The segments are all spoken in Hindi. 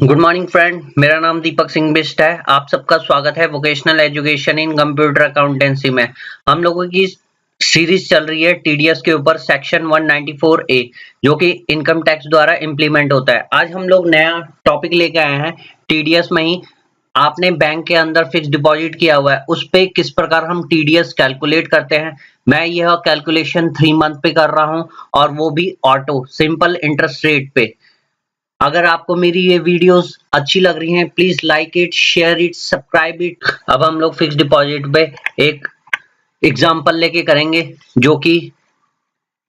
गुड मॉर्निंग फ्रेंड, मेरा नाम दीपक सिंह बिष्ट है। आप सबका स्वागत है vocational education in computer accountancy में। हम लोगों की सीरीज चल रही है टीडीएस के ऊपर सेक्शन 194A जो कि इनकम टैक्स द्वारा इम्प्लीमेंट होता है। आज हम लोग नया टॉपिक लेके आए हैं। टीडीएस में ही आपने बैंक के अंदर फिक्स डिपॉजिट किया हुआ है, उस पे किस प्रकार हम टीडीएस कैलकुलेट करते हैं। मैं यह कैलकुलेशन 3 मंथ पे कर रहा हूँ और वो भी ऑटो सिंपल इंटरेस्ट रेट पे। अगर आपको मेरी ये वीडियोस अच्छी लग रही हैं, please like it, share it, subscribe it. अब हम लोग फिक्स डिपॉजिट पे एक एग्जांपल लेके करेंगे जो कि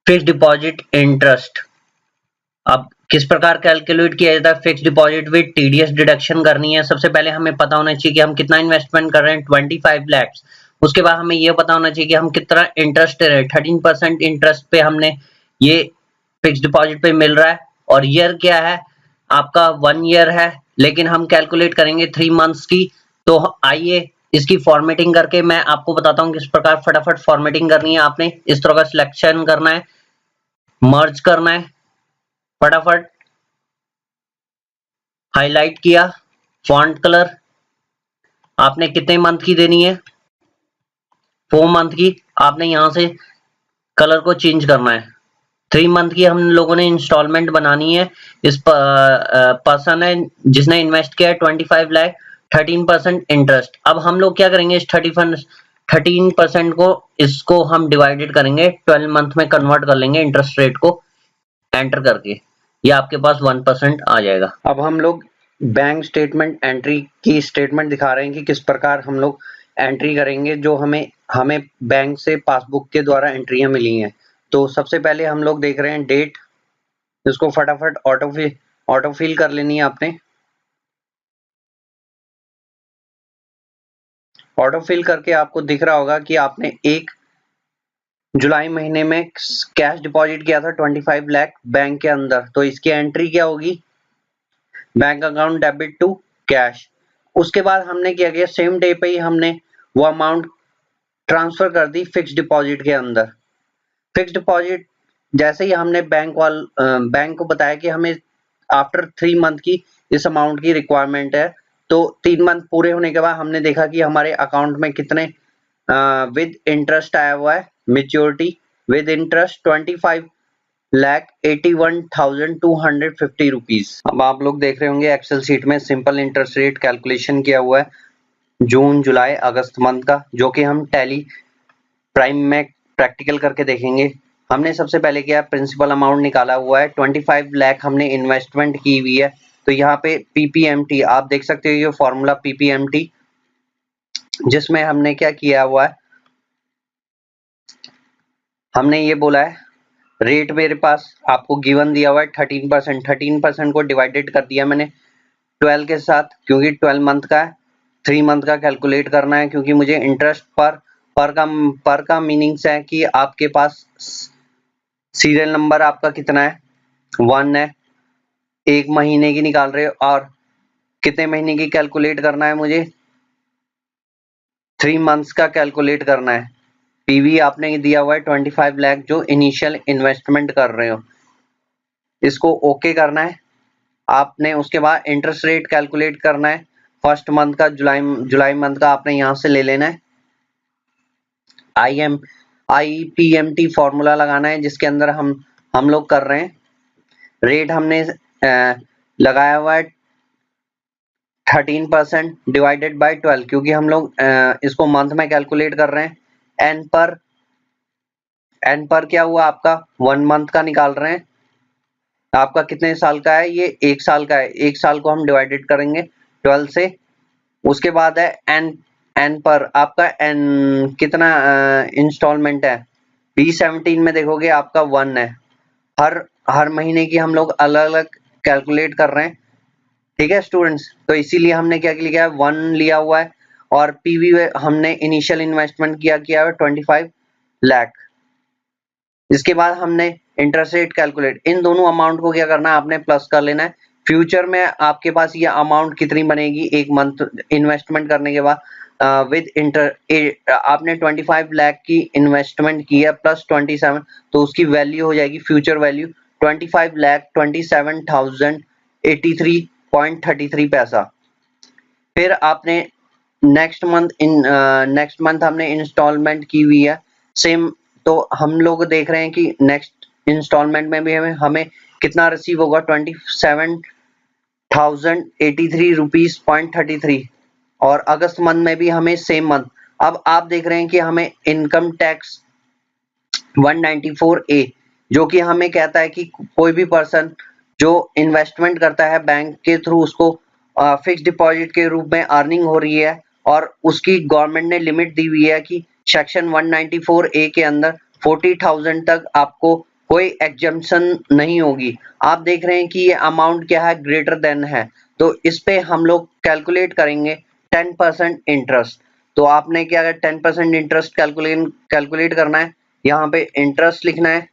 फिक्स डिपॉजिट इंटरेस्ट। अब किस प्रकार कैलकुलेट किया जाता है fix deposit with TDS deduction करनी है। सबसे पहले हमें पता होना चाहिए कि हम कितना इन्वेस्टमेंट कर रहे हैं, 25 लाख। उसके बाद हमें यह पता होना चाहिए कि हम कितना इंटरेस्ट दे रहे हैं। 13% इंटरेस्ट पे हमने ये फिक्स डिपॉजिट पे मिल रहा है। और ईयर क्या है आपका, 1 ईयर है, लेकिन हम कैलकुलेट करेंगे 3 मंथ्स की। तो आइए इसकी फॉर्मेटिंग करके मैं आपको बताता हूँ किस प्रकार फटाफट फॉर्मेटिंग करनी है। आपने इस तरह का सिलेक्शन करना है, मर्ज करना है, फटाफट हाईलाइट किया, फॉन्ट कलर आपने कितने मंथ की देनी है, 4 मंथ की। आपने यहाँ से कलर को चेंज करना है। 3 मंथ की हम लोगों ने इंस्टॉलमेंट बनानी है। इस पर्सन है जिसने इन्वेस्ट किया है 25 लाख, 13% इंटरेस्ट। अब हम लोग क्या करेंगे, इस 13% को इसको हम डिवाइडेड करेंगे, 12 मंथ में कन्वर्ट कर लेंगे इंटरेस्ट रेट को एंटर करके। ये आपके पास 1% आ जाएगा। अब हम लोग बैंक स्टेटमेंट एंट्री की स्टेटमेंट दिखा रहे हैं कि किस प्रकार हम लोग एंट्री करेंगे जो हमें हमें बैंक से पासबुक के द्वारा एंट्रियां मिली हैं। तो सबसे पहले हम लोग देख रहे हैं डेट, इसको फटाफट ऑटो फिल कर लेनी है आपने। ऑटो फिल करके आपको दिख रहा होगा कि आपने 1 जुलाई महीने में कैश डिपॉजिट किया था 25 लाख बैंक के अंदर। तो इसकी एंट्री क्या होगी, bank account debit to cash. उसके बाद हमने क्या किया, सेम डे पे ही हमने वो अमाउंट ट्रांसफर कर दी फिक्स डिपॉजिट के अंदर। फिक्स डिपॉजिट जैसे ही हमने बैंक को बताया कि हमें आफ्टर 3 मंथ की इस अमाउंट की रिक्वायरमेंट है। तो 3 मंथ पूरे होने के बाद हमने देखा कि हमारे अकाउंट में कितने विद इंटरेस्ट आया हुआ है, मेच्योरिटी विद इंटरेस्ट 25,81,250 रुपीज। अब आप लोग देख रहे होंगे एक्सेल शीट में सिंपल इंटरेस्ट रेट कैलकुलेशन किया हुआ है जून जुलाई अगस्त मंथ का, जो कि हम टैली प्राइम में प्रैक्टिकल करके देखेंगे। हमने सबसे पहले किया, प्रिंसिपल अमाउंट निकाला हुआ है 25 लाख हमने इन्वेस्टमेंट की हुई है। तो यहाँ पे पीपीएमटी आप देख सकते हो, ये फॉर्मूला पीपीएमटी, जिसमें हमने क्या किया हुआ है, हमने ये बोला है रेट मेरे पास आपको गिवन दिया हुआ है 13%। 13% को डिवाइडेड कर दिया मैंने 12 के साथ, क्योंकि 12 मंथ का है। 3 मंथ का कैलकुलेट करना है क्योंकि मुझे इंटरेस्ट पर का मीनिंग्स है कि आपके पास सीरियल नंबर आपका कितना है, 1 है। 1 महीने की निकाल रहे हो और कितने महीने की कैलकुलेट करना है मुझे, 3 मंथ्स का कैलकुलेट करना है। पीवी आपने दिया हुआ है 25 लाख जो इनिशियल इन्वेस्टमेंट कर रहे हो, इसको ओके करना है आपने। उसके बाद इंटरेस्ट रेट कैलकुलेट करना है फर्स्ट मंथ का, जुलाई मंथ का आपने यहाँ से ले लेना है। आईपीएमटी फॉर्मूला लगाना है जिसके अंदर हम लोग कर रहे हैं। रेट हमने लगाया हुआ है 13% डिवाइडेड बाय 12, क्योंकि हम लोग इसको मंथ में कैलकुलेट कर रहे हैं। एन पर क्या हुआ आपका, 1 मंथ का निकाल रहे हैं। आपका कितने साल का है, ये 1 साल का है। 1 साल को हम डिवाइडेड करेंगे 12 से। उसके बाद है एन पर आपका एन कितना इंस्टॉलमेंट है, B17 में देखोगे आपका 1 है। हर महीने की हम लोग अलग अलग कैलकुलेट कर रहे हैं, ठीक है स्टूडेंट्स। तो इसीलिए हमने क्या लिया है, 1 लिया हुआ है। और पीवी हमने इनिशियल इन्वेस्टमेंट किया है 25 लाख। इसके बाद हमने इंटरेस्ट रेट कैलकुलेट, इन दोनों अमाउंट को क्या करना है, आपने प्लस कर लेना है। फ्यूचर में आपके पास ये अमाउंट कितनी बनेगी, 1 मंथ इन्वेस्टमेंट करने के बाद विद आपने 25 लाख की इन्वेस्टमेंट की है प्लस 27, तो उसकी वैल्यू हो जाएगी फ्यूचर वैल्यू 25,27,083 $0.33 पैसा। फिर आपने नेक्स्ट मंथ हमने इंस्टॉलमेंट की हुई है सेम, तो हम लोग देख रहे हैं कि नेक्स्ट इंस्टॉलमेंट में भी हमें कितना रिसीव होगा, 27,083 रुपीज 0.33। और अगस्त मंथ में भी हमें सेम मंथ। अब आप देख रहे हैं कि हमें इनकम टैक्स 194A जो कि हमें कहता है कि कोई भी पर्सन जो इन्वेस्टमेंट करता है बैंक के थ्रू, उसको फिक्स डिपॉजिट के रूप में अर्निंग हो रही है और उसकी गवर्नमेंट ने लिमिट दी हुई है कि सेक्शन 194A के अंदर 40,000 तक आपको कोई एग्जम्पशन नहीं होगी। आप देख रहे हैं कि ये अमाउंट क्या है, ग्रेटर देन है, तो इस पे हम लोग कैलकुलेट करेंगे 10% इंटरेस्ट। तो आपने क्या है, 10% इंटरेस्ट कैलकुलेट करना है। यहाँ पे इंटरेस्ट लिखना है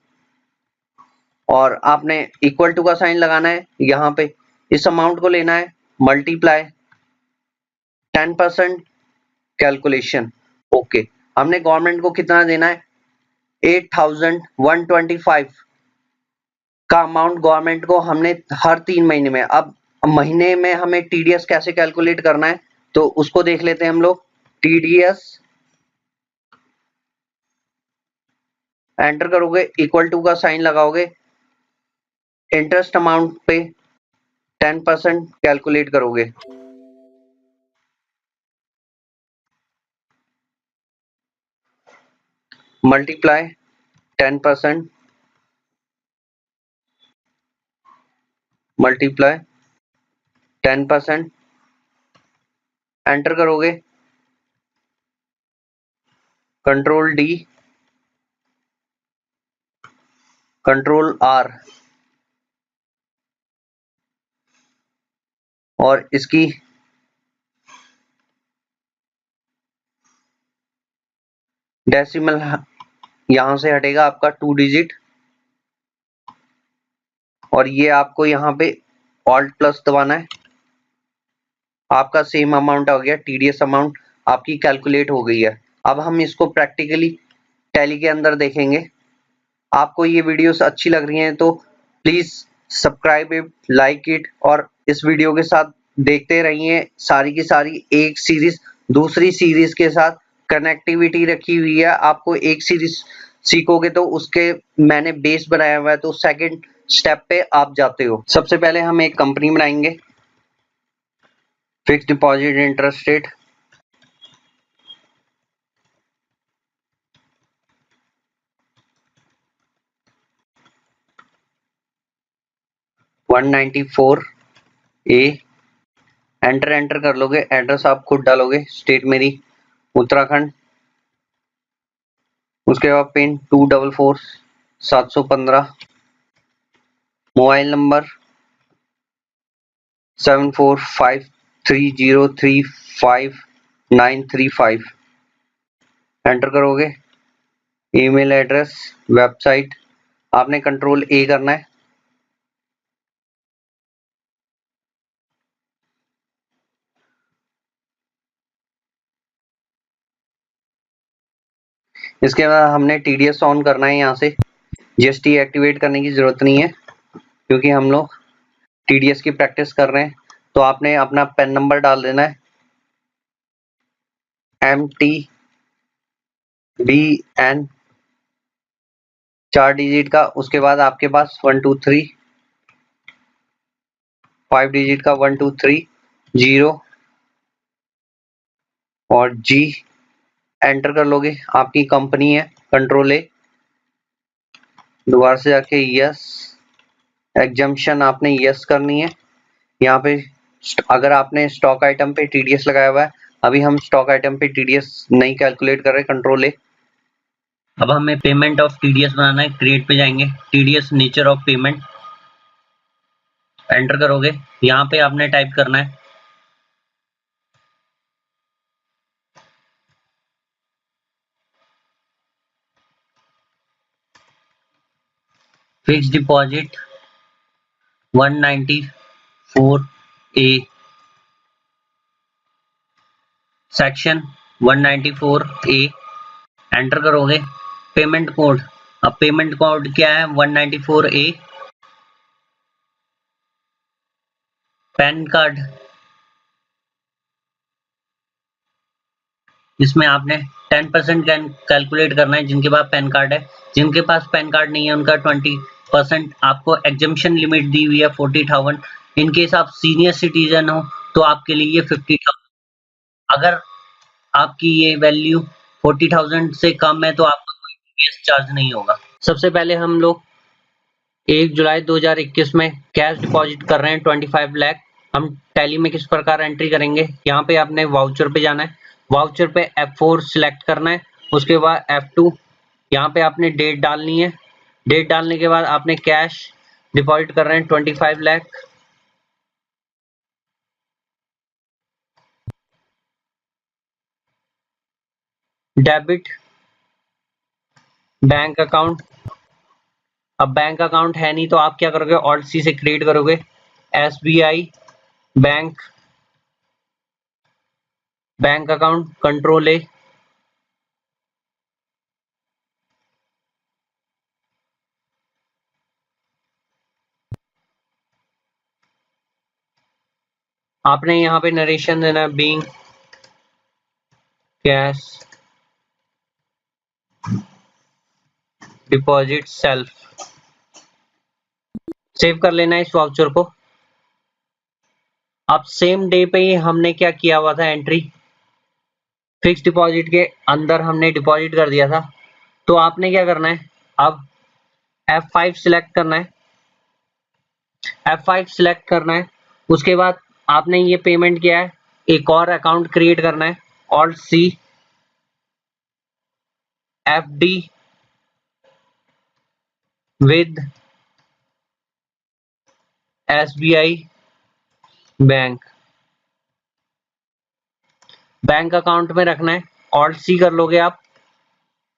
और आपने इक्वल टू का साइन लगाना है। यहाँ पे इस अमाउंट को लेना है, मल्टीप्लाई 10% कैलकुलेशन। ओके, हमने गवर्नमेंट को कितना देना है, 8,125 का अमाउंट गवर्नमेंट को हमने हर 3 महीने में। अब महीने में हमें टीडीएस कैसे कैलकुलेट करना है, तो उसको देख लेते हैं हम लोग। टीडीएस एंटर करोगे, इक्वल टू का साइन लगाओगे, इंटरेस्ट अमाउंट पे 10% कैलकुलेट करोगे। मल्टीप्लाई 10%, मल्टीप्लाई 10%, एंटर करोगे, कंट्रोल डी, कंट्रोल आर, और इसकी डेसिमल यहां से हटेगा आपका 2 डिजिट, और ये आपको यहाँ पे ऑल्ट प्लस दबाना है। आपका सेम अमाउंट आ गया, टीडीएस अमाउंट आपकी कैलकुलेट हो गई है। अब हम इसको प्रैक्टिकली टैली के अंदर देखेंगे। आपको ये वीडियोस अच्छी लग रही हैं तो please subscribe it, like it, और इस वीडियो के साथ देखते रहिए। सारी की सारी एक सीरीज दूसरी सीरीज के साथ कनेक्टिविटी रखी हुई है। आपको एक सीरीज सीखोगे तो उसके मैंने बेस बनाया हुआ है, तो सेकंड स्टेप पे आप जाते हो। सबसे पहले हम एक कंपनी बनाएंगे, fix deposit interest rate, $194A। Enter कर लोगे, एड्रेस आप खुद डालोगे, स्टेट मेरी उत्तराखंड, उसके बाद पिन 244715, मोबाइल नंबर 7453035935। एंटर करोगे, ईमेल एड्रेस, वेबसाइट, आपने कंट्रोल ए करना है। इसके बाद हमने टीडीएस ऑन करना है। यहाँ से जीएसटी एक्टिवेट करने की जरूरत नहीं है क्योंकि हम लोग टीडीएस की प्रैक्टिस कर रहे हैं। तो आपने अपना पेन नंबर डाल देना है, MTBN 4 डिजिट का, उसके बाद आपके पास 123 5 डिजिट का 1230 और जी एंटर कर लोगे। आपकी कंपनी है, कंट्रोल ए, दोबारा से जाके यस, एग्जम्पशन आपने यस करनी है। यहाँ पे अगर आपने स्टॉक आइटम पे टीडीएस लगाया हुआ है, अभी हम स्टॉक आइटम पे टीडीएस नहीं कैलकुलेट कर रहे, कंट्रोल ए। अब हमें पेमेंट ऑफ टीडीएस बनाना है, क्रिएट पे जाएंगे, TDS nature of payment enter करोगे। यहाँ पे आपने टाइप करना है fix deposit 194A, section 194A, enter करोगे। पेमेंट कोड, अब पेमेंट कोड क्या है, 194A पैन कार्ड, इसमें आपने 10% कैलकुलेट करना है जिनके पास पैन कार्ड है। जिनके पास पैन कार्ड नहीं है उनका 20% आपको एग्जम्पशन लिमिट दी हुई है 40,000। इन केस आप सीनियर सिटीजन हो तो आपके लिए ये 50,000। अगर आपकी ये वैल्यू 40,000 से कम है तो आपका कोई टीडीएस चार्ज नहीं होगा। सबसे पहले हम लोग 1 जुलाई 2021 में कैश डिपॉजिट कर रहे हैं 25 लाख। हम टैली में किस प्रकार एंट्री करेंगे, यहाँ पे आपने वाउचर पे जाना है, वाउचर पे F4 सिलेक्ट करना है, उसके बाद F2, यहाँ पे आपने डेट डालनी है। डेट डालने के बाद आपने कैश डिपॉजिट कर रहे हैं 25 लाख। डेबिट बैंक अकाउंट, अब बैंक अकाउंट है नहीं तो आप क्या करोगे, ऑल्ट सी से क्रिएट करोगे SBI bank, bank account, control A। आपने यहाँ पे नरेशन देना है, being cash deposit self, save कर लेना है इस वाउचर को। अब सेम डे पे ही हमने क्या किया हुआ था, एंट्री फिक्स डिपॉजिट के अंदर हमने डिपॉजिट कर दिया था। तो आपने क्या करना है, अब F5 सिलेक्ट करना है, F5 सिलेक्ट करना है, उसके बाद आपने ये पेमेंट किया है, एक और अकाउंट क्रिएट करना है, alt C FD with SBI bank, bank account में रखना है, ऑल्ट C कर लोगे आप,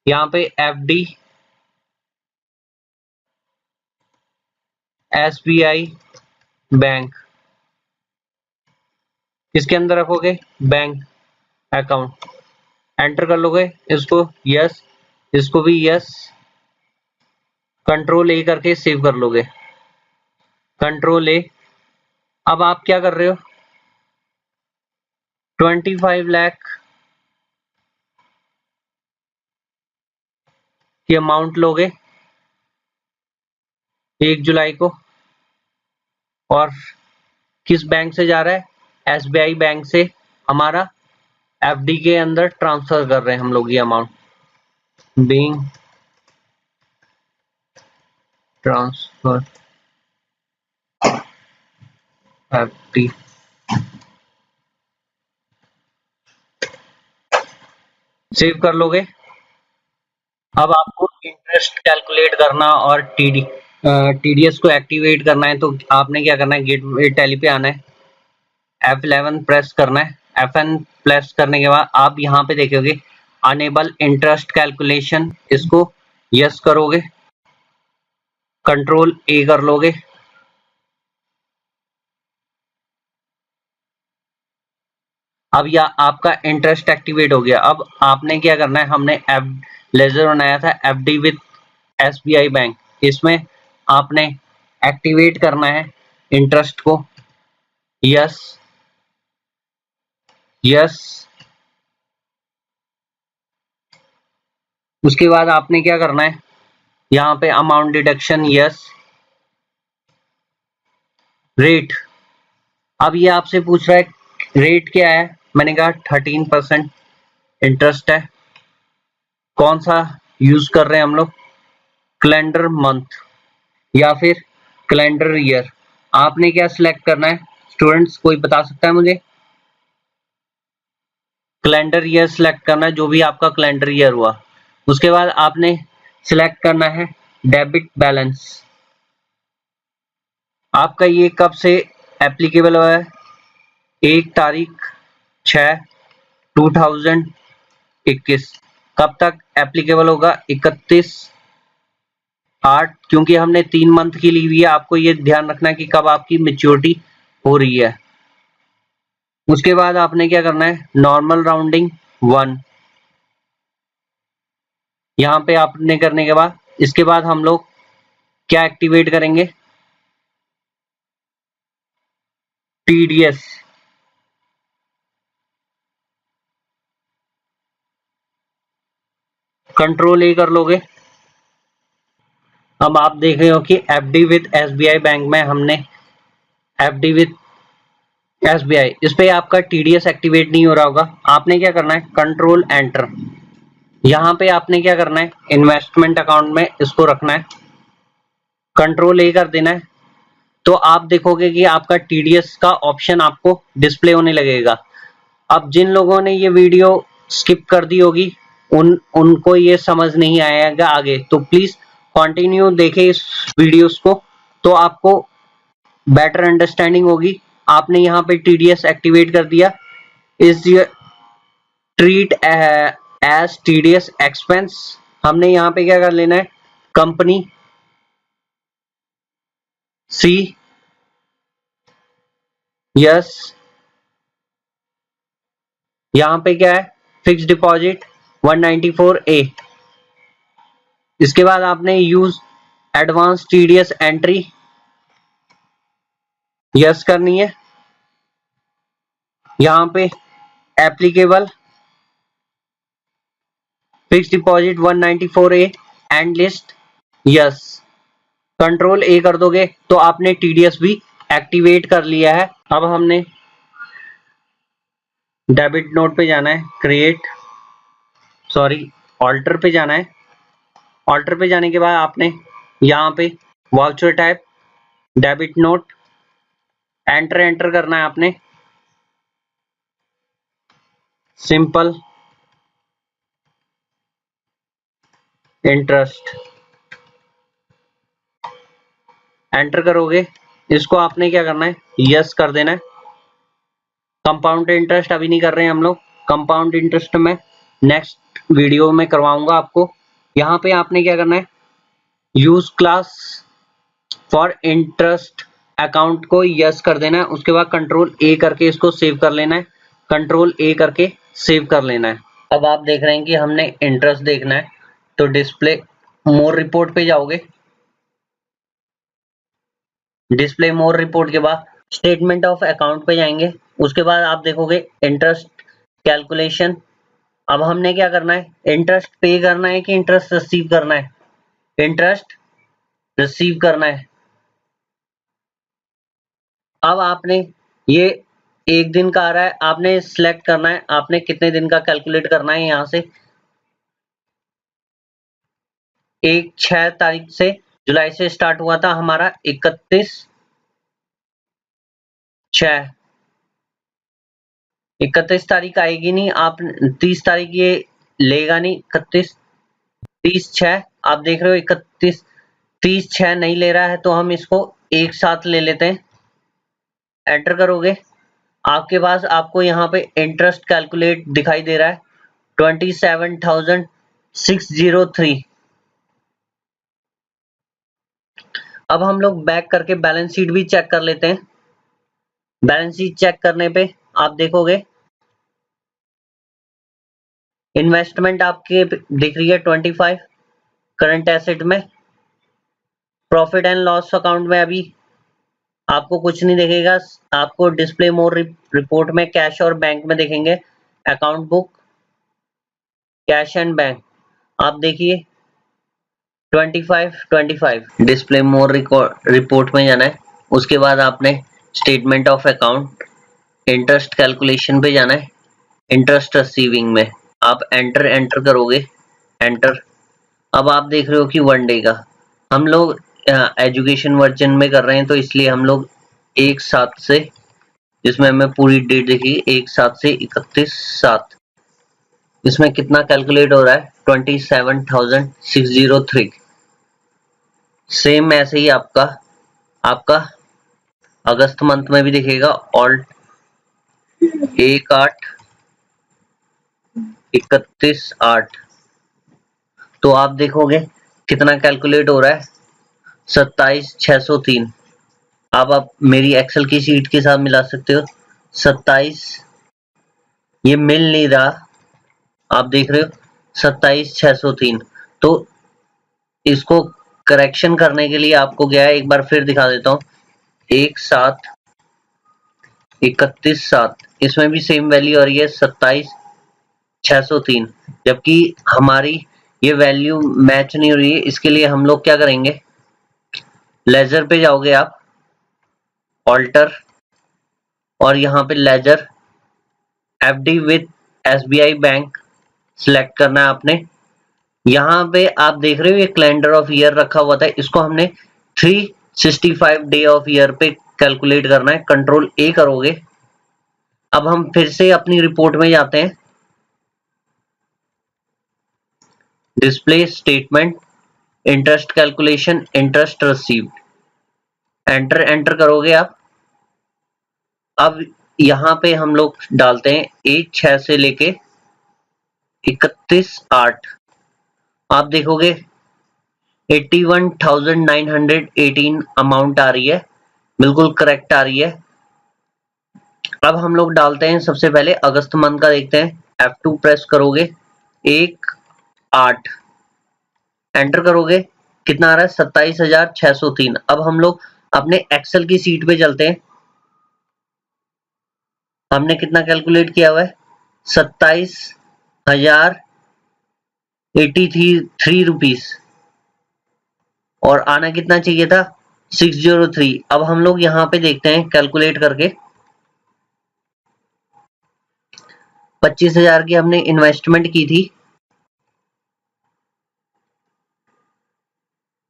यहाँ पे FD SBI बैंक, इसके अंदर रखोगे बैंक अकाउंट, एंटर कर लोगे, इसको यस, इसको भी यस, कंट्रोल A करके सेव कर लोगे, कंट्रोल A। अब आप क्या कर रहे हो, 25 लाख की अमाउंट लोगे 1 जुलाई को, और किस बैंक से जा रहा है, SBI बैंक से हमारा FD के अंदर ट्रांसफर कर रहे हैं हम लोग ये amount, being transfer FD, save कर लोगे। अब आपको इंटरेस्ट कैलकुलेट करना और TDS को एक्टिवेट करना है, तो आपने क्या करना है, गेटवे टैली पे आना है, F11 प्रेस करना है, F11 प्रेस करने के बाद आप यहाँ पे देखोगे अनेबल इंटरेस्ट कैलकुलेशन, इसको यस करोगे, कंट्रोल A कर लोगे, अब या आपका इंटरेस्ट एक्टिवेट हो गया। अब आपने क्या करना है, हमने लेजर बनाया था FD विद SBI बैंक, इसमें आपने एक्टिवेट करना है इंटरेस्ट को, यस यस, उसके बाद आपने क्या करना है, यहाँ पे अमाउंट डिडक्शन यस, रेट, अब ये आपसे पूछ रहा है रेट क्या है, मैंने कहा 13% इंटरेस्ट है। कौन सा यूज कर रहे हैं हम लोग, कैलेंडर मंथ या फिर कैलेंडर ईयर, आपने क्या सिलेक्ट करना है, स्टूडेंट्स कोई बता सकता है मुझे, कैलेंडर ईयर सिलेक्ट करना है, जो भी आपका कैलेंडर ईयर हुआ। उसके बाद आपने सिलेक्ट करना है डेबिट बैलेंस, आपका ये कब से एप्लीकेबल हुआ है, 1/6/2021, कब तक एप्लीकेबल होगा, 31/8, क्योंकि हमने 3 मंथ की ली हुई है, आपको ये ध्यान रखना है कि कब आपकी मेच्योरिटी हो रही है। उसके बाद आपने क्या करना है, नॉर्मल राउंडिंग 1, यहाँ पे आपने करने के बाद इसके बाद हम लोग क्या एक्टिवेट करेंगे, टीडीएस कंट्रोल ए कर लोगे। अब आप देख रहे हो कि एफडी विद एसबीआई बैंक में हमने एफडी विद एसबीआई इस पे आपका टीडीएस एक्टिवेट नहीं हो रहा होगा। आपने क्या करना है, कंट्रोल एंटर। यहाँ पे आपने क्या करना है, इन्वेस्टमेंट अकाउंट में इसको रखना है, कंट्रोल ए कर देना है। तो आप देखोगे कि आपका टीडीएस का ऑप्शन आपको डिस्प्ले होने लगेगा। अब जिन लोगों ने ये वीडियो स्किप कर दी होगी उनको ये समझ नहीं आएगा आगे, तो प्लीज कंटिन्यू देखें इस वीडियोस को, तो आपको बेटर अंडरस्टैंडिंग होगी। आपने यहाँ पे टीडीएस एक्टिवेट कर दिया, is treat as TDS expense. हमने यहाँ पे क्या कर लेना है, कंपनी सी, यस। यहाँ पे क्या है, फिक्स डिपॉजिट 194A। इसके बाद आपने use advance TDS entry, yes करनी है। यहाँ पे applicable fix deposit 194A and list, yes. Control ए कर दोगे तो आपने टीडीएस भी एक्टिवेट कर लिया है। अब हमने डेबिट नोट पे जाना है, ऑल्टर पे जाना है। ऑल्टर पे जाने के बाद आपने यहाँ पे voucher type debit note enter करना है आपने, सिंपल इंटरेस्ट एंटर करोगे। इसको आपने क्या करना है, यस कर देना है। कंपाउंड इंटरेस्ट अभी नहीं कर रहे हैं हम लोग, कंपाउंड इंटरेस्ट में नेक्स्ट वीडियो में करवाऊंगा आपको। यहाँ पे आपने क्या करना है, use class for interest account को यस कर देना है। उसके बाद कंट्रोल ए करके इसको सेव कर लेना है, कंट्रोल ए करके सेव कर लेना है। अब आप देख रहे हैं कि हमने इंटरेस्ट देखना है, तो डिस्प्ले मोर रिपोर्ट पे जाओगे। डिस्प्ले मोर रिपोर्ट के बाद स्टेटमेंट ऑफ अकाउंट पे जाएंगे। उसके बाद आप देखोगे इंटरेस्ट कैलकुलेशन। अब हमने क्या करना है, इंटरेस्ट पे करना है कि इंटरेस्ट रिसीव करना है, इंटरेस्ट रिसीव करना है। अब आपने ये एक दिन का आ रहा है, आपने सिलेक्ट करना है आपने कितने दिन का कैलकुलेट करना है। यहाँ से 1/6 तारीख से, जुलाई से स्टार्ट हुआ था हमारा 31/6। 31 तारीख आएगी नहीं, आप 30 तारीख ये लेगा नहीं, 30/6 आप देख रहे हो 31/30/6 नहीं ले रहा है, तो हम इसको एक साथ ले लेते हैं। एंटर करोगे, आपके पास आपको यहाँ पे इंटरेस्ट कैलकुलेट दिखाई दे रहा है 27,603। अब हम लोग बैक करके बैलेंस शीट भी चेक कर लेते हैं। बैलेंस शीट चेक करने पे आप देखोगे इन्वेस्टमेंट आपके दिख रही है 25 करंट एसेट में। प्रॉफिट एंड लॉस अकाउंट में अभी आपको कुछ नहीं दिखेगा, आपको डिस्प्ले मोर रिपोर्ट में कैश और बैंक में देखेंगे। Account book, cash and bank, आप देखिए 25 डिस्प्ले मोर रिपोर्ट में जाना है। उसके बाद आपने statement of account interest calculation पे जाना है, इंटरेस्ट रिसीविंग में आप एंटर करोगे, एंटर। अब आप देख रहे हो कि 1 डे का हम लोग एजुकेशन वर्जन में कर रहे हैं, तो इसलिए हम लोग एक साथ से, जिसमें हमें पूरी डेट देखी 1/7 से 31/7, इसमें कितना कैलकुलेट हो रहा है 27,603। सेम ऐसे ही आपका अगस्त मंथ में भी दिखेगा, ऑल्ट 1/8/31/8। तो आप देखोगे कितना कैलकुलेट हो रहा है 27,603। आप मेरी एक्सेल की शीट के साथ मिला सकते हो। 27 ये मिल नहीं रहा, आप देख रहे हो 27,603। तो इसको करेक्शन करने के लिए आपको क्या है, एक बार फिर दिखा देता हूँ। 1/7 31/7, इसमें भी सेम वैल्यू आ रही है 27,603, जबकि हमारी ये वैल्यू मैच नहीं हो रही है। इसके लिए हम लोग क्या करेंगे, लेजर पे जाओगे आप, ऑल्टर, और यहाँ पे ledger FD with SBI bank select करना है आपने। यहाँ पे आप देख रहे हो ये कैलेंडर ऑफ ईयर रखा हुआ था, इसको हमने 365 डे ऑफ ईयर पे कैलकुलेट करना है। कंट्रोल ए करोगे। अब हम फिर से अपनी रिपोर्ट में जाते हैं, display statement, interest calculation, interest received, enter करोगे आप। अब यहाँ पे हम लोग डालते हैं 1/6 से लेके 31/8। आप देखोगे 81,918 अमाउंट आ रही है, बिल्कुल करेक्ट आ रही है। अब हम लोग डालते हैं सबसे पहले अगस्त मंथ का, देखते हैं। F2 प्रेस करोगे, 1/8 एंटर करोगे, कितना आ रहा है 27,603। अब हम लोग अपने एक्सेल की सीट पे चलते हैं। हमने कितना कैलकुलेट किया हुआ है, 27,083 रुपीज, और आना कितना चाहिए था 603। अब हम लोग यहाँ पे देखते हैं कैलकुलेट करके, 25,000 की हमने इन्वेस्टमेंट की थी,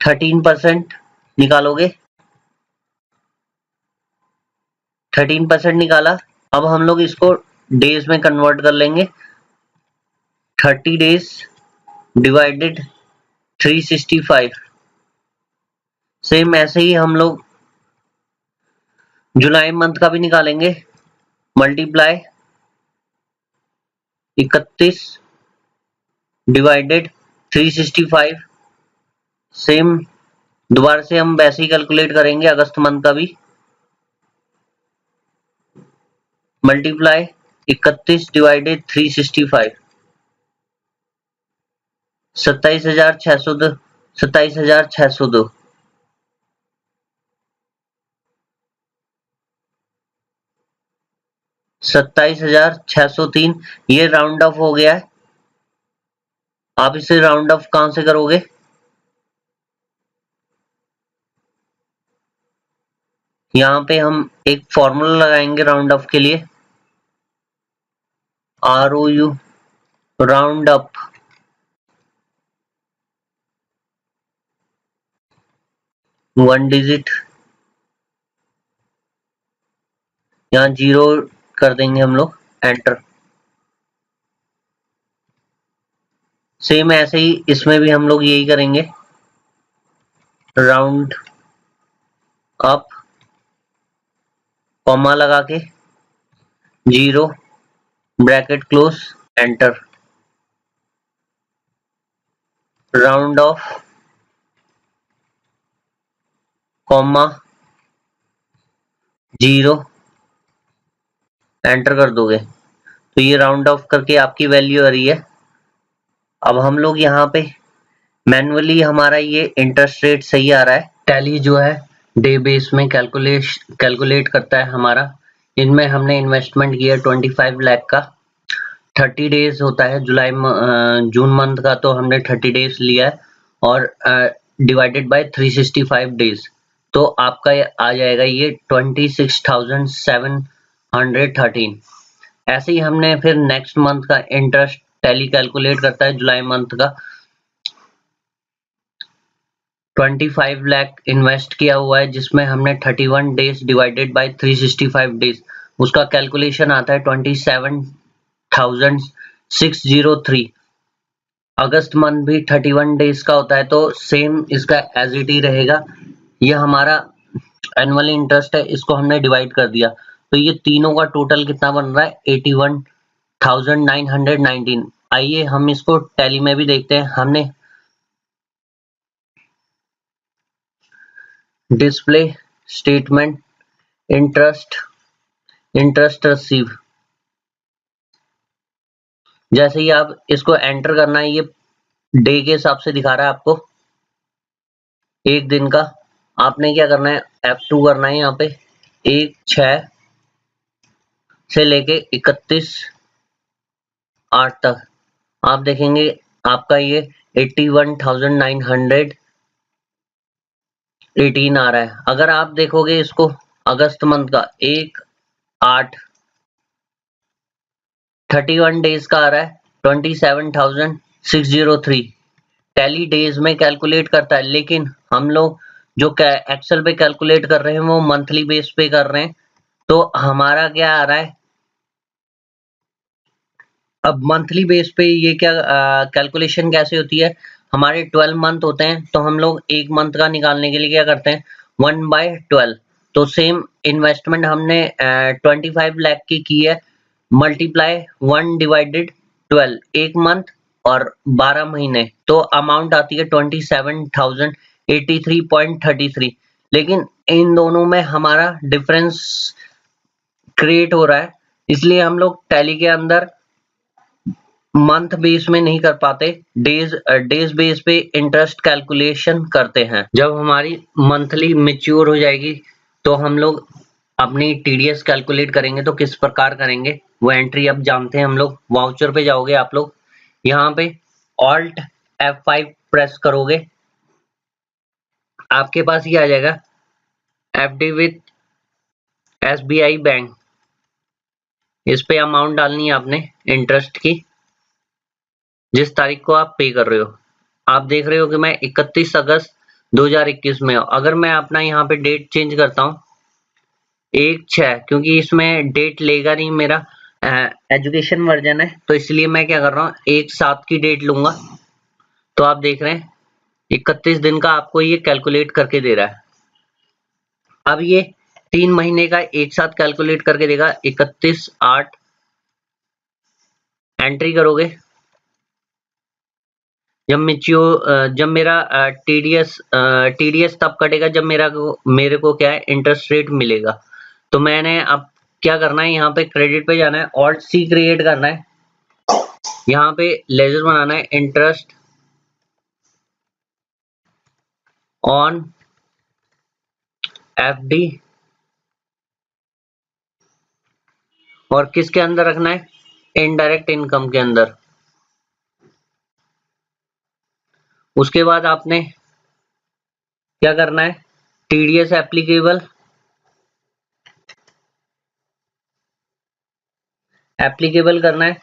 13% निकालोगे, 13% निकाला। अब हम लोग इसको डेज में कन्वर्ट कर लेंगे, 30 डेज डिवाइडेड 365। सेम ऐसे ही हम लोग जुलाई मंथ का भी निकालेंगे, मल्टीप्लाई 31 डिवाइडेड 365। सेम दोबारा से हम वैसे ही कैलकुलेट करेंगे अगस्त मंथ का भी, मल्टीप्लाई 31 डिवाइडेड 365, 27,602, 27,602। 27,603, ये राउंड ऑफ हो गया है। आप इसे राउंड ऑफ कहां से करोगे, यहाँ पे हम एक फॉर्मूला लगाएंगे राउंड ऑफ के लिए, ROU, round up, one digit, यहाँ 0 कर देंगे हम लोग, एंटर। सेम ऐसे ही इसमें भी हम लोग यही करेंगे, राउंड अप, कॉमा लगा के 0 bracket close, enter. Round of, comma 0, enter कर दोगे तो ये राउंड ऑफ करके आपकी वैल्यू आ रही है। अब हम लोग यहाँ पे मैन्युअली हमारा ये इंटरेस्ट रेट सही आ रहा है। टैली जो है डे बेस में कैलकुलेट करता है हमारा। इनमें हमने इन्वेस्टमेंट किया 25 लाख का, 30 डेज होता है जून मंथ का, तो हमने 30 डेज लिया है और डिवाइडेड बाय 365 डेज, तो आपका आ जाएगा ये 26,713। ऐसे ही हमने फिर नेक्स्ट मंथ का इंटरेस्ट टैली कैलकुलेट करता है जुलाई मंथ का। 25 लाख इन्वेस्ट किया हुआ है, जिसमें हमने 31 डेज डिवाइडेड बाय 365 डेज, उसका कैलकुलेशन आता है 27,603। अगस्त मंथ भी 31 डेज का होता है, तो सेम इसका एज इट ही रहेगा। ये हमारा एनुअल इंटरेस्ट है, इसको हमने डिवाइड कर दिया, तो ये तीनों का टोटल कितना बन रहा है 81,919। आइए हम इसको टैली में भी देखते हैं। हमने डिस्प्ले स्टेटमेंट, इंटरेस्ट रिसीव, जैसे ही आप इसको एंटर करना है, ये डे के हिसाब से दिखा रहा है आपको, एक दिन का। आपने क्या करना है, F2 करना है यहाँ पे, 1/6 से लेके 31/8 तक आप देखेंगे आपका ये 81,918 आ रहा है। अगर आप देखोगे इसको अगस्त मंथ का 1/8 31 डेज का आ रहा है 27,603 टैली डेज में कैलकुलेट करता है, लेकिन हम लोग जो एक्सेल पे कैलकुलेट कर रहे हैं वो मंथली बेस पे कर रहे हैं। तो हमारा क्या आ रहा है, अब मंथली बेस पे ये क्या कैलकुलेशन कैसे होती है, हमारे 12 मंथ होते हैं तो हम लोग एक मंथ का निकालने के लिए क्या करते हैं 1/12। तो सेम इन्वेस्टमेंट हमने 25 लाख की है, मल्टीप्लाई 1/12 एक मंथ और 12 महीने, तो अमाउंट आती है 27,083.33। लेकिन इन दोनों में हमारा डिफरेंस क्रिएट हो रहा है, इसलिए हम लोग टैली के अंदर मंथ बेस में नहीं कर पाते, डेज बेस पे इंटरेस्ट कैलकुलेशन करते हैं। जब हमारी मंथली मैच्योर हो जाएगी तो हम लोग अपनी टीडीएस कैलकुलेट करेंगे। तो किस प्रकार करेंगे वो एंट्री अब जानते हैं हम लोग। वाउचर पे जाओगे आप लोग, यहाँ पे ऑल्ट F5 प्रेस करोगे, आपके पास ये आ जाएगा एफडी विथ एसबीआई बैंक। इस पे अमाउंट डालनी है आपने इंटरेस्ट की, जिस तारीख को आप पे कर रहे हो। आप देख रहे हो कि मैं 31 अगस्त 2021 में हूँ। अगर मैं अपना यहाँ पे डेट चेंज करता हूँ 1/6, क्योंकि इसमें डेट लेगा नहीं, मेरा एजुकेशन वर्जन है, तो इसलिए मैं क्या कर रहा हूँ 1/7 की डेट लूंगा। तो आप देख रहे हैं 31 दिन का आपको ये कैलकुलेट करके दे रहा है। अब ये 3 महीने का एक साथ कैलकुलेट करके देगा 31/8। एंट्री करोगे, जब मेरा टीडीएस तब कटेगा जब मेरे को क्या है इंटरेस्ट रेट मिलेगा। तो मैंने अब क्या करना है, यहाँ पे क्रेडिट पे जाना है, ऑल्ट सी क्रिएट करना है, यहाँ पे लेजर बनाना है, इंटरेस्ट ऑन एफडी, और किसके अंदर रखना है, इनडायरेक्ट इनकम के अंदर। उसके बाद आपने क्या करना है, टीडीएस एप्लीकेबल करना है,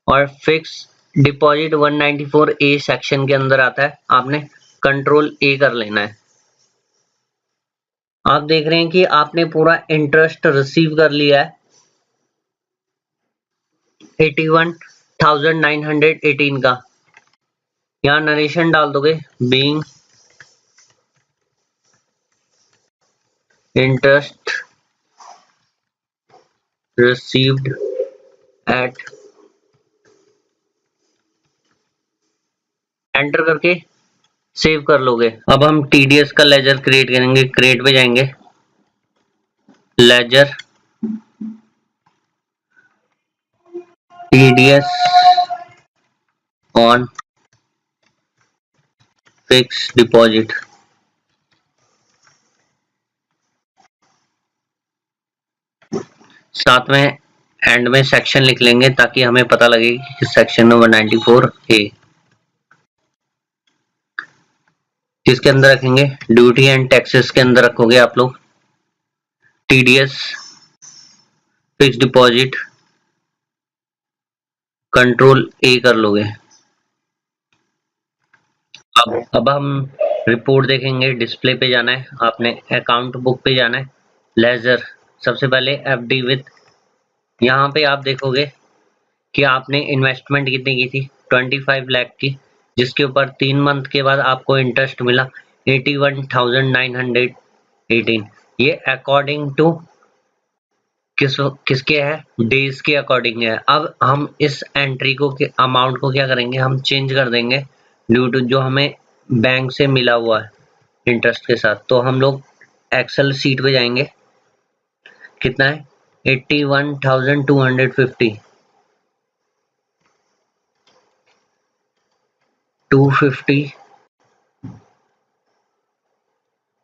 और फिक्स डिपॉजिट 194A सेक्शन के अंदर आता है, आपने कंट्रोल ए कर लेना है। आप देख रहे हैं कि आपने पूरा इंटरेस्ट रिसीव कर लिया है 81,918 का। यहाँ नरेशन डाल दोगे, being interest received at, enter करके सेव कर लोगे। अब हम टीडीएस का लेजर क्रिएट करेंगे, क्रिएट पे जाएंगे, ledger TDS on fix deposit. साथ में एंड में सेक्शन लिख लेंगे ताकि हमें पता लगे कि सेक्शन नंबर 94A किसके अंदर रखेंगे, ड्यूटी एंड टैक्सेस के अंदर रखोगे आप लोग। टीडीएस फिक्स डिपॉजिट कंट्रोल ए कर लोगे। अब हम रिपोर्ट देखेंगे, डिस्प्ले पे जाना है, आपने अकाउंट बुक पे जाना है, लेजर, सबसे पहले एफडी विथ, यहाँ पे आप देखोगे कि आपने इन्वेस्टमेंट कितनी की थी 25 लाख की, जिसके ऊपर 3 मंथ के बाद आपको इंटरेस्ट मिला 81,918। ये अकॉर्डिंग टू किसके है, डेज के अकॉर्डिंग है। अब हम इस एंट्री को अमाउंट को क्या करेंगे, हम चेंज कर देंगे ड्यू टू जो हमें बैंक से मिला हुआ है इंटरेस्ट के साथ। तो हम लोग एक्सेल सीट पे जाएंगे, कितना है 81,250 250,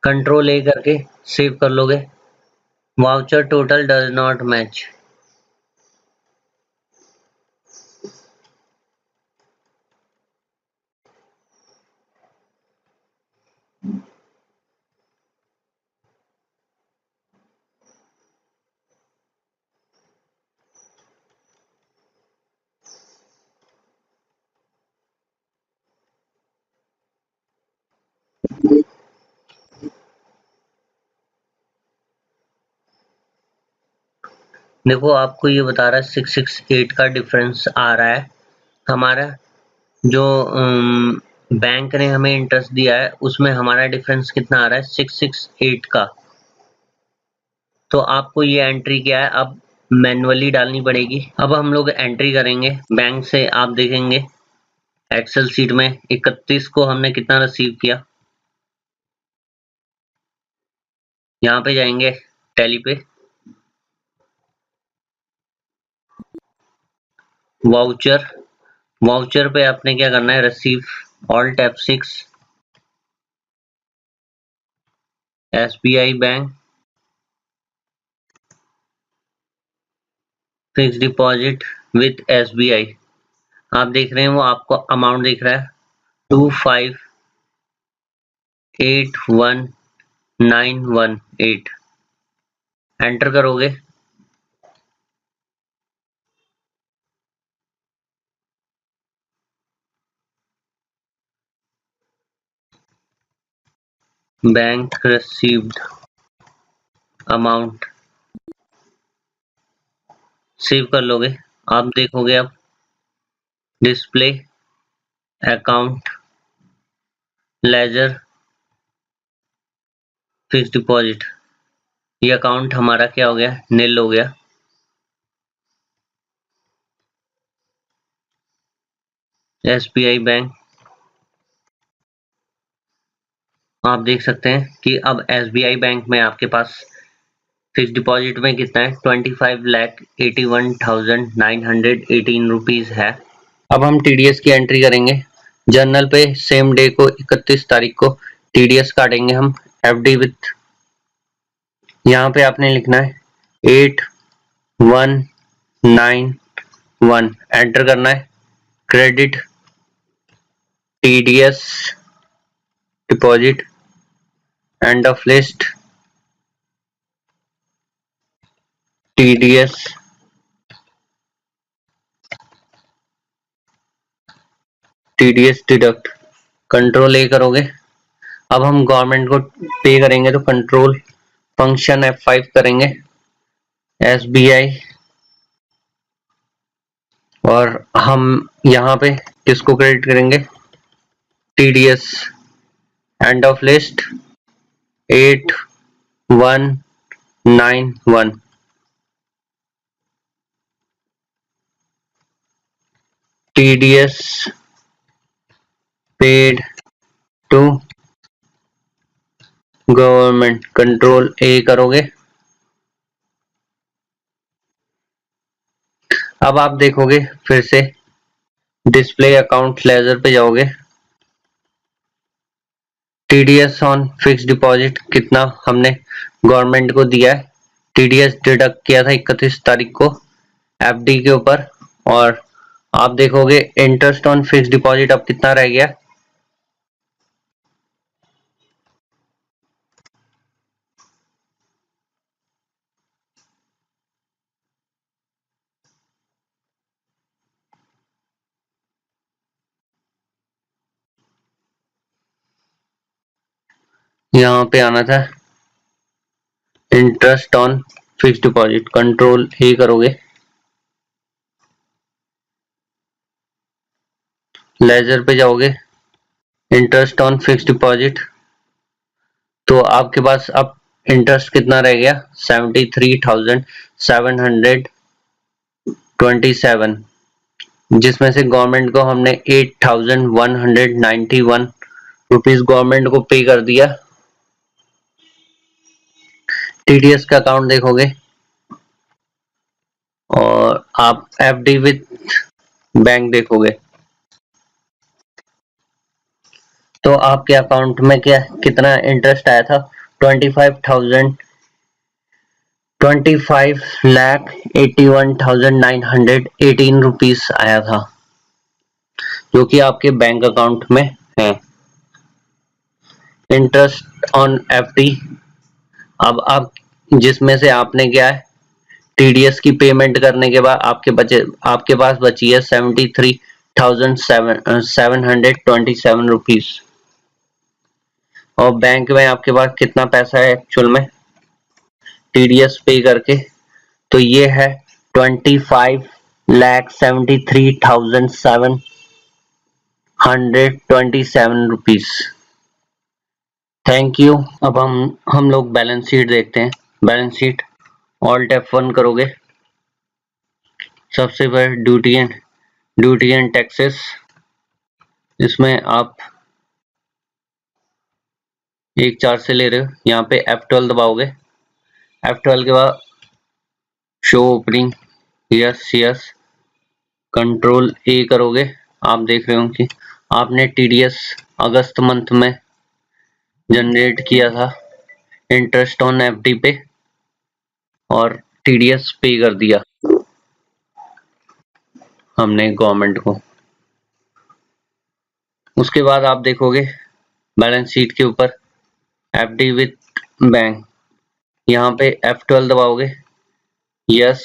कंट्रोल ए करके सेव कर लोगे। Voucher total does not match. देखो आपको ये बता रहा है 668 का डिफरेंस आ रहा है। हमारा जो बैंक ने हमें इंटरेस्ट दिया है उसमें हमारा डिफरेंस कितना आ रहा है 668 का। तो आपको ये एंट्री क्या है अब मैन्युअली डालनी पड़ेगी। अब हम लोग एंट्री करेंगे बैंक से। आप देखेंगे एक्सेल सीट में 31 को हमने कितना रिसीव किया। यहाँ पे जाएंगे टैली पे, वाउचर। वाउचर पे आपने क्या करना है, receive all tap 6 SBI bank fix deposit with SBI. आप देख रहे हैं वो आपको अमाउंट दिख रहा है 2581,918। एंटर करोगे बैंक रिसीव्ड अमाउंट सेव कर लोगे। आप देखोगे अब display account laser fix deposit, ये अकाउंट हमारा क्या हो गया, नील हो गया। एसबीआई बैंक आप देख सकते हैं कि अब एसबीआई बैंक में आपके पास फिक्स डिपॉजिट में कितना है 25,81,918 रुपीज है। अब हम टीडीएस की एंट्री करेंगे। जर्नल पे सेम डे को 31 तारीख को टीडीएस काटेंगे हम एफडी विथ। यहाँ पे आपने लिखना है 8191, एंटर करना है। Credit TDS deposit and of list TDS deduct, control A करोगे। अब हम गवर्नमेंट को पे करेंगे तो कंट्रोल फंक्शन F5 करेंगे एसबीआई, और हम यहाँ पे किसको क्रेडिट करेंगे, TDS end of list 8191, TDS paid to government, control A करोगे। अब आप देखोगे फिर से डिस्प्ले अकाउंट लेजर पे जाओगे, टीडीएस ऑन फिक्स डिपॉजिट कितना हमने गवर्नमेंट को दिया है, टीडीएस डिडक्ट किया था 31 तारीख को एफडी के ऊपर। और आप देखोगे इंटरेस्ट ऑन फिक्स डिपॉजिट अब कितना रह गया, यहाँ पे आना था interest on fix deposit, control A करोगे। लेजर पे जाओगे, इंटरेस्ट ऑन फिक्स डिपॉजिट, तो आपके पास अब इंटरेस्ट कितना रह गया 73,727, जिसमें से गवर्नमेंट को हमने 8,191 रुपीज गवर्नमेंट को पे कर दिया। टीडीएस का अकाउंट देखोगे और आप एफडी विथ बैंक देखोगे तो आपके अकाउंट में क्या कितना इंटरेस्ट आया था 25,000 ₹25,81,918 आया था, जो कि आपके बैंक अकाउंट में है। इंटरेस्ट ऑन एफडी, अब आप जिसमें से आपने क्या है टीडीएस की पेमेंट करने के बाद आपके पास बची है ₹73,727 और बैंक में आपके पास कितना पैसा है एक्चुअल में टीडीएस पे करके, तो ये है ₹25,73,727। Thank you. अब हम लोग बैलेंस शीट देखते हैं। बैलेंस शीट ऑल्ट F1 करोगे, सबसे पहले ड्यूटी एंड टैक्सेस, इसमें आप एक चार्ट से ले रहे हो, यहाँ पे F12 दबाओगे। F12 के बाद show opening, yes control A करोगे। आप देख रहे हो कि आपने टीडीएस अगस्त मंथ में जनरेट किया था इंटरेस्ट ऑन एफडी पे और टीडीएस पे कर दिया हमने गवर्नमेंट को। उसके बाद आप देखोगे बैलेंस शीट के ऊपर एफडी विथ बैंक, यहाँ पे F12 दबाओगे, यस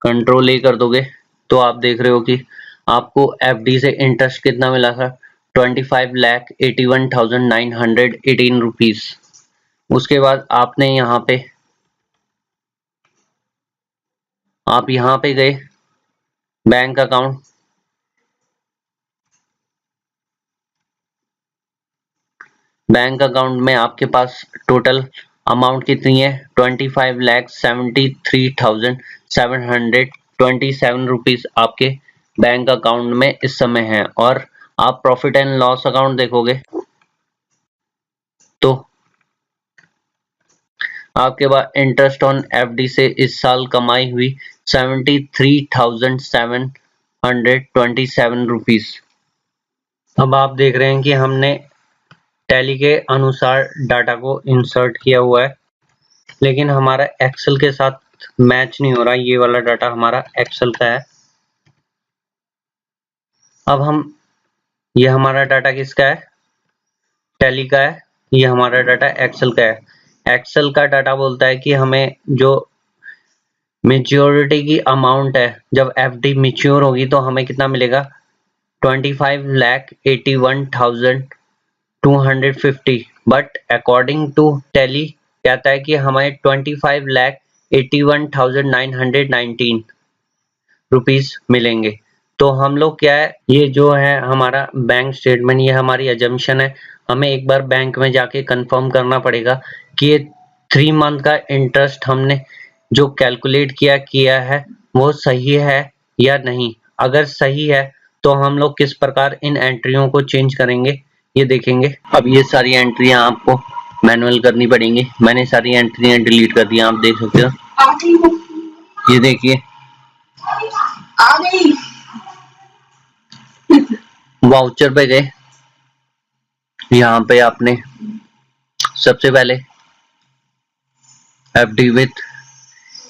कंट्रोल ए कर दोगे, तो आप देख रहे हो कि आपको एफडी से इंटरेस्ट कितना मिला था ₹25,81,918। उसके बाद आपने यहाँ पे गए बैंक अकाउंट, बैंक अकाउंट में आपके पास टोटल अमाउंट कितनी है ₹25,73,727 आपके बैंक अकाउंट में इस समय है। और आप प्रॉफिट एंड लॉस अकाउंट देखोगे तो आपके पास इंटरेस्ट ऑन एफडी से इस साल कमाई हुई ₹73,727। अब आप देख रहे हैं कि हमने टैली के अनुसार डाटा को इंसर्ट किया हुआ है, लेकिन हमारा एक्सेल के साथ मैच नहीं हो रहा। ये वाला डाटा हमारा एक्सेल का है। अब ये हमारा डाटा किसका है, टैली का है। ये हमारा डाटा एक्सेल का है। एक्सेल का डाटा बोलता है कि हमें जो मेच्योरिटी की अमाउंट है, जब एफडी मेच्योर होगी तो हमें कितना मिलेगा 25,81,250। बट अकॉर्डिंग टू टैली कहता है कि हमें 25,81,919 रुपीस मिलेंगे। तो हम लोग क्या है, ये जो है हमारा बैंक स्टेटमेंट, ये हमारी अजम्पशन है। हमें एक बार बैंक में जाके कंफर्म करना पड़ेगा कि ये 3 मंथ का इंटरेस्ट हमने जो कैलकुलेट किया है वो सही है या नहीं। अगर सही है तो हम लोग किस प्रकार इन एंट्रियों को चेंज करेंगे ये देखेंगे। अब ये सारी एंट्रियां आपको मैनुअल करनी पड़ेंगी। मैंने सारी एंट्रियां डिलीट कर दी, आप देख सकते हो। ये देखिए आ गई। वाउचर पे गए, यहाँ पे आपने सबसे पहले एफडी विथ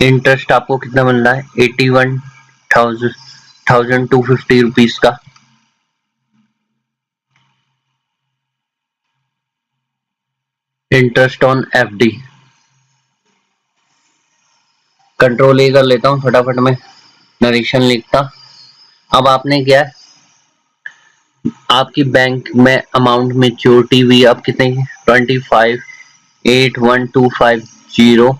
इंटरेस्ट आपको कितना मिल रहा है 81,250 रुपीस का। इंटरेस्ट ऑन एफडी कंट्रोल ए कर लेता हूँ, फटाफट में नरेशन लिखता। अब आपने क्या है, आपकी बैंक में अमाउंट मेच्योरिटी हुई अब कितनी 25,81,250।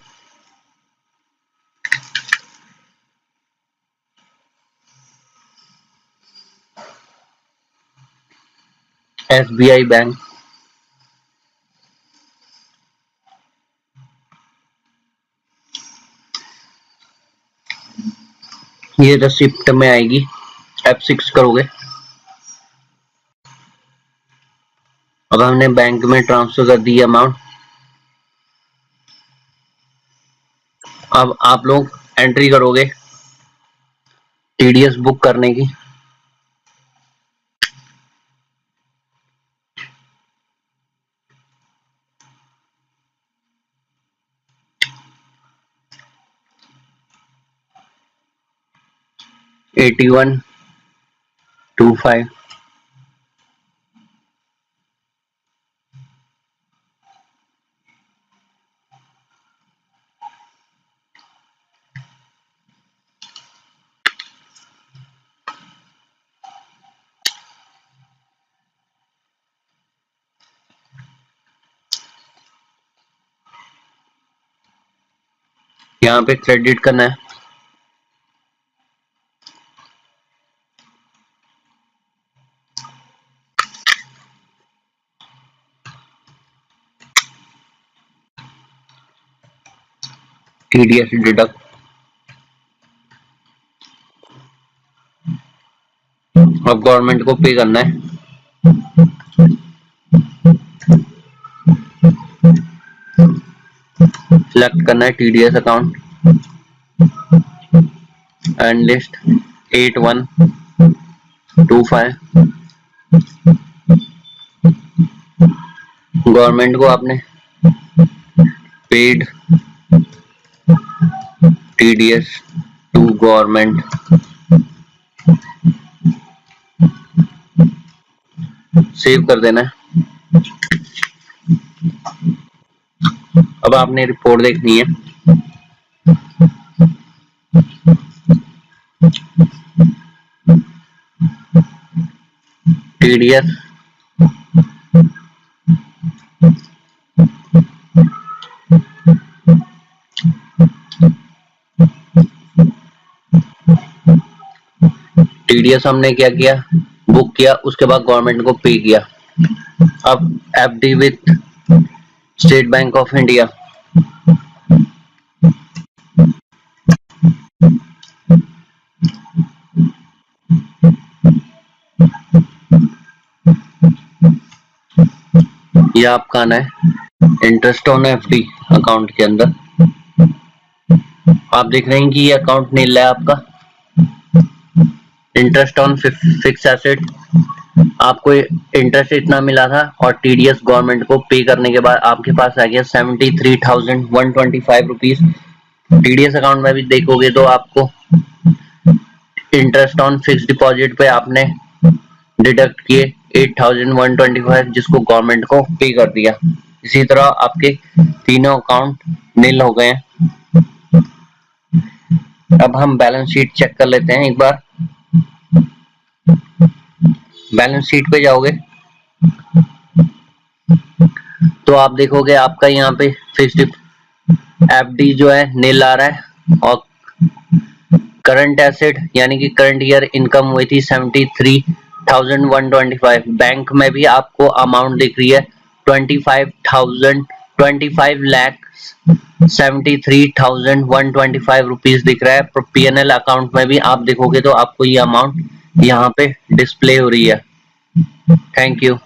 एसबीआई बैंक, ये रिसिप्ट में आएगी। F6 करोगे। अब हमने बैंक में ट्रांसफर कर दी अमाउंट। अब आप लोग एंट्री करोगे टीडीएस बुक करने की। 8125 यहाँ पे क्रेडिट करना है। TDS डिडक्ट, अब गवर्नमेंट को पे करना है। सिलेक्ट करना है TDS अकाउंट एंड लिस्ट 8125। गवर्नमेंट को आपने paid TDS to government save कर देना है। अब आपने रिपोर्ट देखनी है। TDS TDS हमने क्या किया, बुक किया, उसके बाद गवर्नमेंट को पे किया। अब FD with state bank of India, ये आपका आना है इंटरेस्ट ऑन FD अकाउंट के अंदर। आप देख रहे हैं कि ये अकाउंट नील है आपका। इंटरेस्ट ऑन फिक्स एसेट, आपको इंटरेस्ट इतना मिला था और TDS गवर्नमेंट को पे करने के बाद आपके पास आ गया 73,125 रुपीज। TDS अकाउंट में भी देखोगे तो आपको इंटरेस्ट ऑन फिक्स डिपॉजिट पे आपने डिडक्ट किए 8,125, जिसको गवर्नमेंट को पे कर दिया। इसी तरह आपके तीनों अकाउंट नील हो गए हैं। अब हम बैलेंस शीट चेक कर लेते हैं एक बार। बैलेंस शीट पे जाओगे तो आप देखोगे आपका यहाँ पे फिक्स्ड FD जो है नील आ रहा है और करंट एसेट यानी कि करंट ईयर इनकम हुई थी 73,125। बैंक में भी आपको अमाउंट दिख रही है 25,73,125 रुपीज दिख रहा है। PNL अकाउंट में भी आप देखोगे तो आपको ये अमाउंट यहाँ पे डिस्प्ले हो रही है। Thank you.